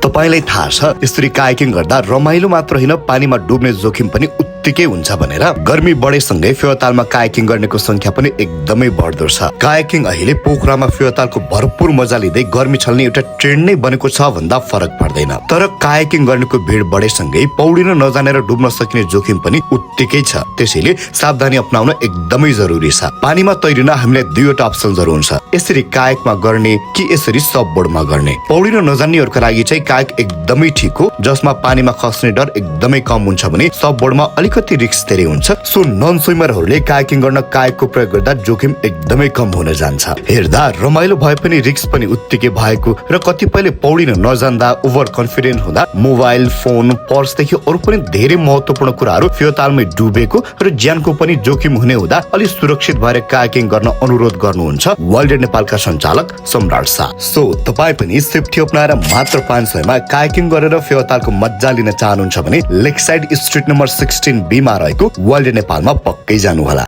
तपाईलाई थाहा छ यसरी कायाकिङ गर्दा रमाइलो मात्र होइन पानीमा डुब्ने जोखिम पनि उत्तिकै हुन्छ भनेर। गर्मी बढेसँगै फेवातालमा कायाकिङ गर्नेको संख्या पनि एकदमै बढ्दो छ। कायाकिङ अहिले पोखरामा फेवातालको भरपुर मजा लिँदै गर्मी छल्ने एउटा ट्रेन्ड नै बनेको छ भन्दा फरक पर्दैन। तर कायाकिङ गर्नेको भिड बढेसँगै पौडिन नजानेर डुब्न सकिने जोखिम पनि उत्तिकै छ। त्यसैले सावधानी अपनाउन एकदमै जरुरी छ। पानीमा तैरिन हामीलाई दुईवटा अप्सनहरु हुन्छ, यसरी कायकमा गर्ने कि यसरी सबबोर्डमा गर्ने। पौडिन नजान्नेहरुका लागि चाहिँ कायक एकदमै ठीक हो, जसमा पानीमा खस्ने डर एकदमै कम हुन्छ भने सबबोर्डमा अलिकति रिस्क धेरै हुन्छ। सो नन स्विमरहरुले कायाकिङ गर्न कायकको प्रयोग गर्दा जोखिम एकदमै कम हुन जान्छ। हेर्दा रमाइलो भए पनि रिस्क पनि उत्तिकै भएको र कतिपयले पौडिन नजान्दा ओभर कन्फिडेन्ट हुँदा मोबाइल फोन पर्सदेखि अरु पनि धेरै महत्त्वपूर्ण कुराहरु फेवातालमै डुबेको र ज्यानको पनि जोखिम हुने हुँदा अलि सुरक्षित भएर कायाकिङ गर्न अनुरोध गर्नुहुन्छ वर्ल्ड नेपालका सञ्चालक सम्राट शाह। सो तपाई पनि सेफ्टी अपनाएर मात्र 500 मा कायाकिङ गरेर फेवातालको मज्जा लिन चाहनुहुन्छ भने लेक साइड स्ट्रिट नम्बर 16 B मा रहेको वर्ल्ड नेपालमा पक्कै जानु होला।